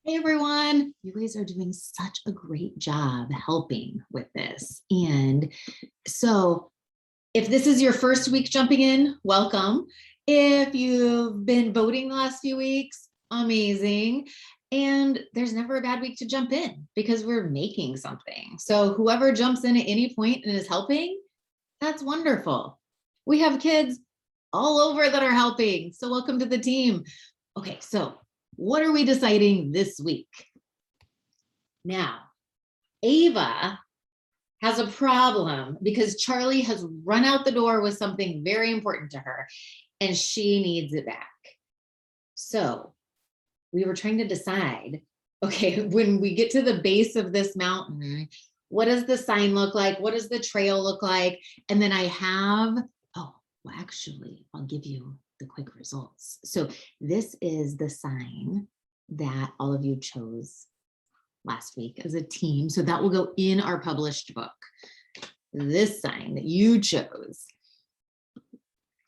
Hey everyone, you guys are doing such a great job helping with this. And so if this is your first week jumping in, welcome. If you've been voting the last few weeks, amazing. And there's never a bad week to jump in because we're making something. So whoever jumps in at any point and is helping, that's wonderful. We have kids all over that are helping. So welcome to the team. Okay, so what are we deciding this week? Now, Ava has a problem because Charlie has run out the door with something very important to her and she needs it back. So we were trying to decide, okay, when we get to the base of this mountain, what does the sign look like? What does the trail look like? And then I have, oh, well, actually, I'll give you the quick results. So this is the sign that all of you chose last week as a team. So that will go in our published book. This sign that you chose.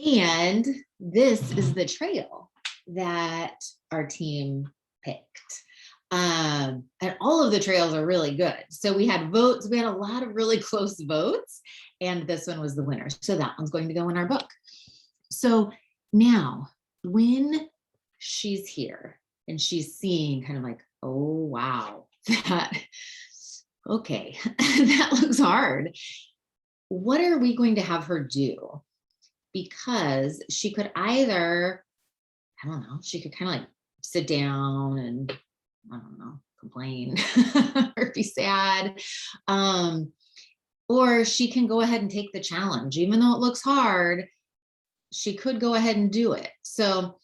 And this is the trail that our team picked. And all of the trails are really good. So we had votes. We had a lot of really close votes. And this one was the winner. So that one's going to go in our book. So now when she's here and she's seeing kind of like, oh, wow, that, okay, that looks hard. What are we going to have her do? Because she could either, I don't know, she could kind of like sit down and, I don't know, complain or be sad. Or she can go ahead and take the challenge. Even though it looks hard, she could go ahead and do it. So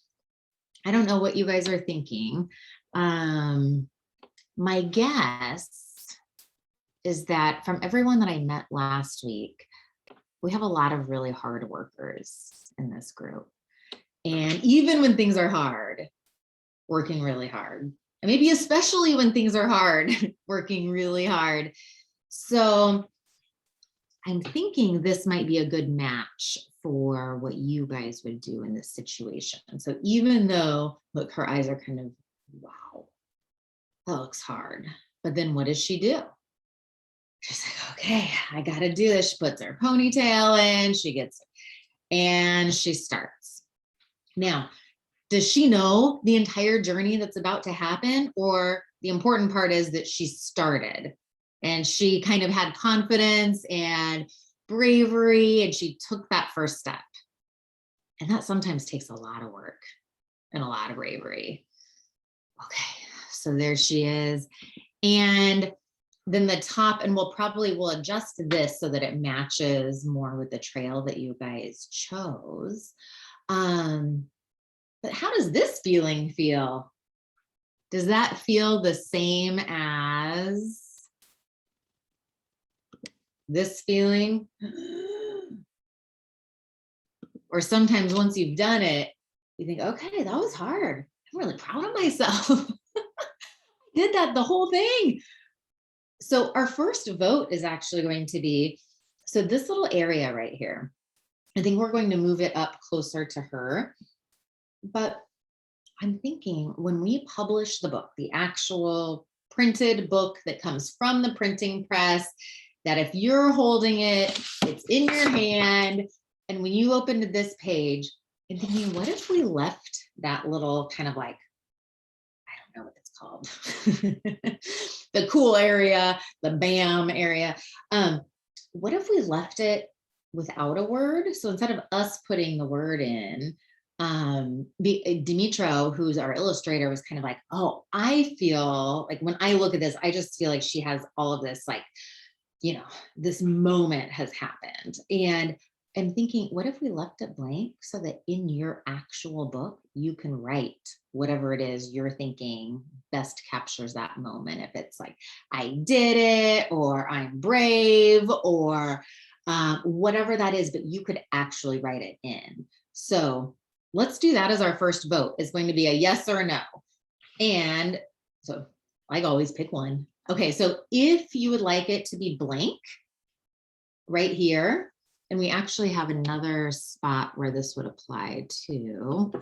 I don't know what you guys are thinking. My guess is that from everyone that I met last week, we have a lot of really hard workers in this group. And even when things are hard, working really hard. And maybe especially when things are hard, working really hard. So I'm thinking this might be a good match for what you guys would do in this situation. So even though, look, her eyes are kind of, wow, that looks hard. But then what does she do? She's like, okay, I got to do this. She puts her ponytail in, she gets it, and she starts. Now, does she know the entire journey that's about to happen? Or the important part is that she started and she kind of had confidence and bravery and she took that first step. And that sometimes takes a lot of work and a lot of bravery. Okay, so there she is. And then the top, and we'll adjust this so that it matches more with the trail that you guys chose. But how does this feeling feel? Does that feel the same as this feeling? Or sometimes once you've done it, you think, okay, that was hard. I'm really proud of myself. I did that the whole thing. So our first vote is actually going to be, so this little area right here, I think we're going to move it up closer to her. But I'm thinking when we publish the book, the actual printed book that comes from the printing press, that if you're holding it, it's in your hand. And when you open to this page, I'm thinking, what if we left that little kind of like, I don't know what it's called, the cool area, the BAM area. What if we left it without a word? So instead of us putting the word in, Dimitro, who's our illustrator, was kind of like, oh, I feel like when I look at this, I just feel like she has all of this, like, you know, this moment has happened. And I'm thinking, what if we left it blank so that in your actual book, you can write whatever it is you're thinking best captures that moment. If it's like, I did it, or I'm brave, or whatever that is, but you could actually write it in. So let's do that as our first vote. It's going to be a yes or a no. And so like always pick one. Okay, so if you would like it to be blank right here, and we actually have another spot where this would apply to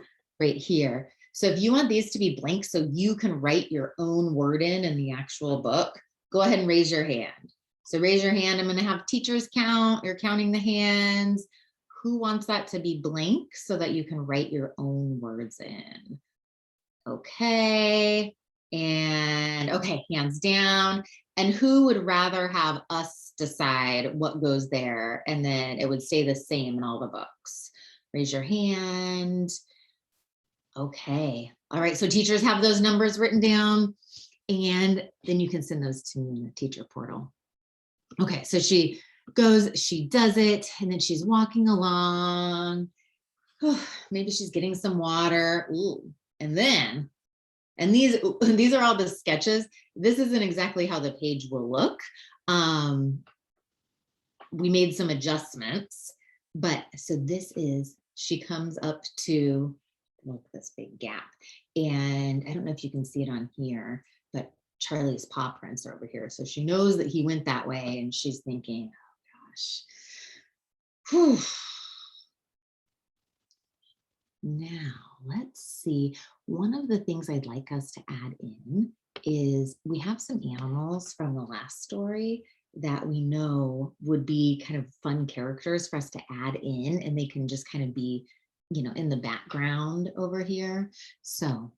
right here. So if you want these to be blank so you can write your own word in the actual book, go ahead and raise your hand. So raise your hand. I'm going to have teachers count. You're counting the hands. Who wants that to be blank so that you can write your own words in? Okay. And okay, hands down. And who would rather have us decide what goes there? And then it would stay the same in all the books. Raise your hand. Okay. All right. So teachers have those numbers written down, and then you can send those to me in the teacher portal. Okay. So she goes, she does it, and then she's walking along. Maybe she's getting some water. Ooh. And then, and these are all the sketches. This isn't exactly how the page will look. We made some adjustments, but so this is, she comes up to, look, this big gap. And I don't know if you can see it on here, but Charlie's paw prints are over here. So she knows that he went that way, and she's thinking, oh gosh. Whew. Now, let's see. One of the things I'd like us to add in is we have some animals from the last story that we know would be kind of fun characters for us to add in, and they can just kind of be, you know, in the background over here. So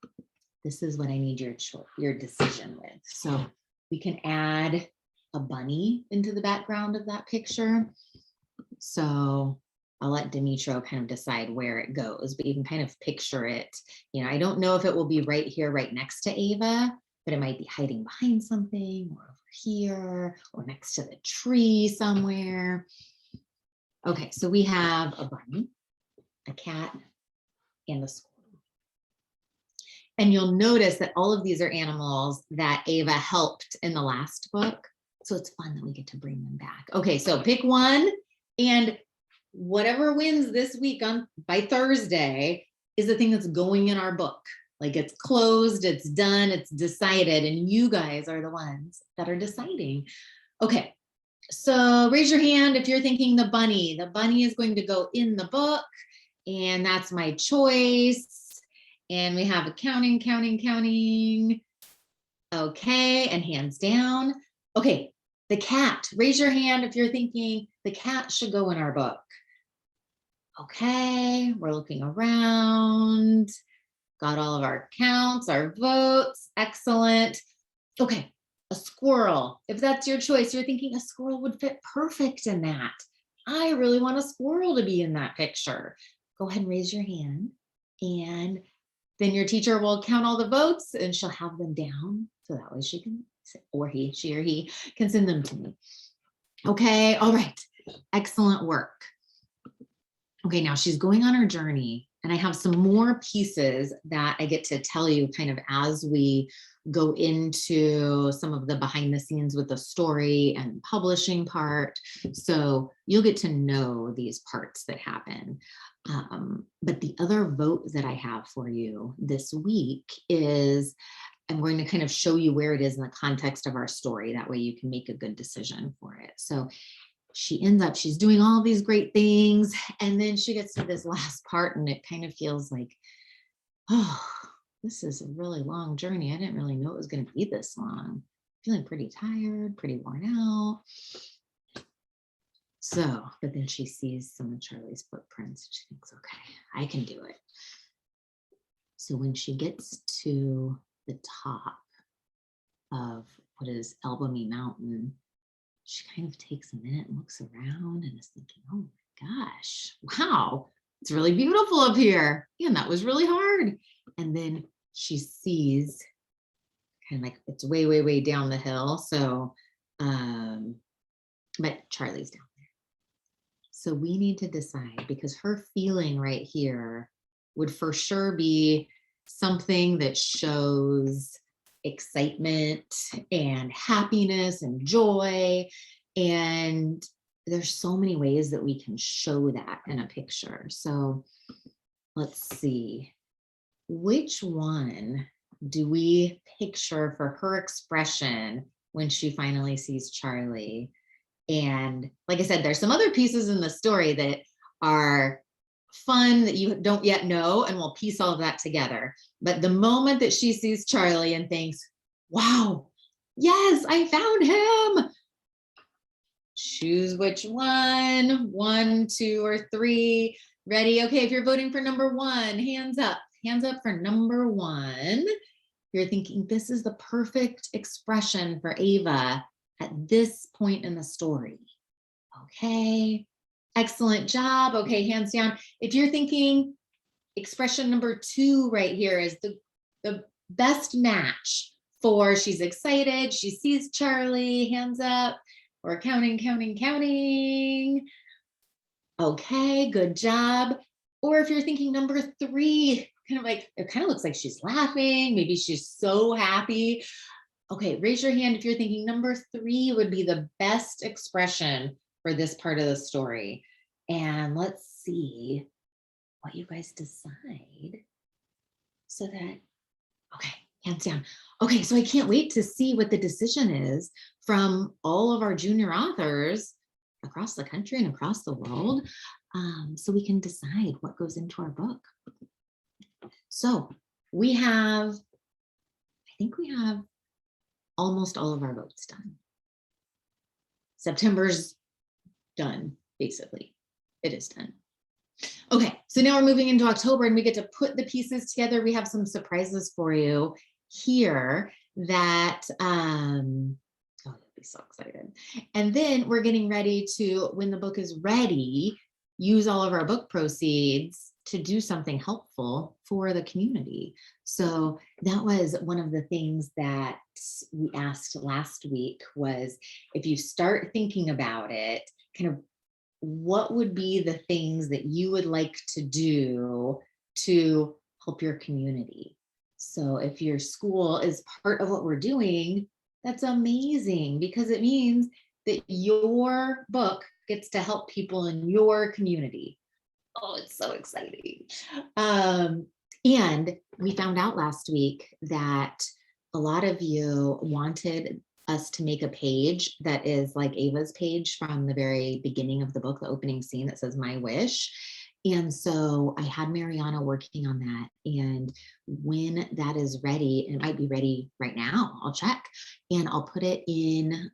this is what I need your decision with. So we can add a bunny into the background of that picture. So I'll let Dimitro kind of decide where it goes, but you can kind of picture it. You know, I don't know if it will be right here, right next to Ava, but it might be hiding behind something, or over here, or next to the tree somewhere. Okay, so we have a bunny, a cat, and a squirrel. And you'll notice that all of these are animals that Ava helped in the last book. So it's fun that we get to bring them back. Okay, so pick one, and whatever wins this week by Thursday is the thing that's going in our book. Like, it's closed, it's done, it's decided, and you guys are the ones that are deciding. Okay, so raise your hand if you're thinking the bunny. The bunny is going to go in the book, and that's my choice. And we have a counting. Okay, and hands down. Okay, the cat. Raise your hand if you're thinking the cat should go in our book. Okay, we're looking around. Got all of our counts, our votes. Excellent. Okay, a squirrel. If that's your choice, you're thinking a squirrel would fit perfect in that. I really want a squirrel to be in that picture. Go ahead and raise your hand, and then your teacher will count all the votes, and she'll have them down so that way she can, or she or he can send them to me. Okay, all right, excellent work. Okay, now she's going on her journey, and I have some more pieces that I get to tell you kind of as we go into some of the behind the scenes with the story and publishing part. So you'll get to know these parts that happen. But the other vote that I have for you this week is I'm going to kind of show you where it is in the context of our story. That way you can make a good decision for it. So she ends up, she's doing all these great things, and then she gets to this last part, and it kind of feels like, oh, this is a really long journey. I didn't really know it was going to be this long. Feeling pretty tired, pretty worn out. So, but then she sees some of Charlie's footprints. She thinks, okay, I can do it. So when she gets to the top of what is Albany Mountain, she kind of takes a minute and looks around and is thinking, oh my gosh, wow, it's really beautiful up here. And that was really hard. And then she sees kind of like it's way, way, way down the hill. So, but Charlie's down there. So we need to decide, because her feeling right here would for sure be something that shows excitement and happiness and joy. And there's so many ways that we can show that in a picture. So let's see, which one do we picture for her expression when she finally sees Charlie? And like I said, there's some other pieces in the story that are fun that you don't yet know, and we'll piece all of that together. But the moment that she sees Charlie and thinks, wow, yes, I found him. Choose which one, 1, 2, or 3. Ready? Okay, if you're voting for number 1, hands up. Hands up for number 1. You're thinking this is the perfect expression for Ava at this point in the story. Okay, excellent job. Okay, hands down. If you're thinking expression number 2 right here is the best match for she's excited, she sees Charlie, hands up. We're counting, counting, counting. Okay, good job. Or if you're thinking number 3, kind of like, it kind of looks like she's laughing, maybe she's so happy. Okay, raise your hand if you're thinking number 3 would be the best expression for this part of the story. And let's see what you guys decide so that, okay, hands down. Okay, so I can't wait to see what the decision is from all of our junior authors across the country and across the world, so we can decide what goes into our book. So we have, I think we have almost all of our votes done. September's done, basically. It is done. Okay, so now we're moving into October and we get to put the pieces together. We have some surprises for you here that, oh, you'll be so excited. And then we're getting ready to, when the book is ready, use all of our book proceeds to do something helpful for the community. So that was one of the things that we asked last week was, if you start thinking about it, kind of what would be the things that you would like to do to help your community? So if your school is part of what we're doing, that's amazing, because it means that your book gets to help people in your community. Oh, it's so exciting. And we found out last week that a lot of you wanted us to make a page that is like Ava's page from the very beginning of the book, the opening scene that says "My Wish." And so I had Mariana working on that. And when that is ready, and it might be ready right now, I'll check, and I'll put it in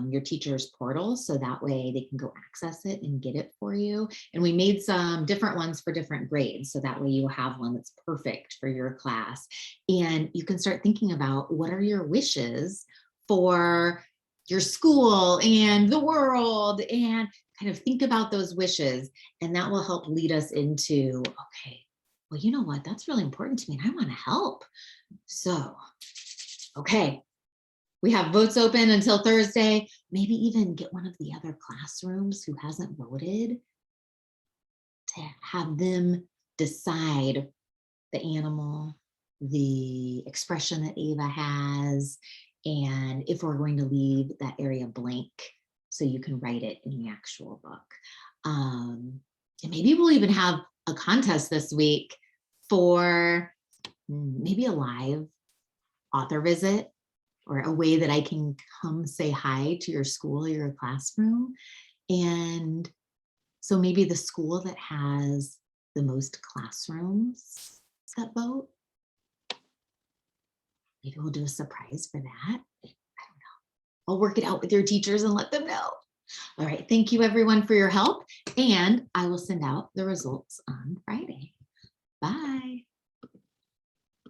your teacher's portal, so that way they can go access it and get it for you. And we made some different ones for different grades, so that way you have one that's perfect for your class. And you can start thinking about, what are your wishes for your school and the world, and kind of think about those wishes, and that will help lead us into, okay, well, you know what, that's really important to me and I want to help. So, okay, we have votes open until Thursday. Maybe even get one of the other classrooms who hasn't voted to have them decide the animal, the expression that Ava has, and if we're going to leave that area blank so you can write it in the actual book. And maybe we'll even have a contest this week for maybe a live author visit, or a way that I can come say hi to your school or your classroom. And so maybe the school that has the most classrooms that vote, maybe we'll do a surprise for that. I'll work it out with your teachers and let them know. All right, thank you everyone for your help, and I will send out the results on Friday. Bye.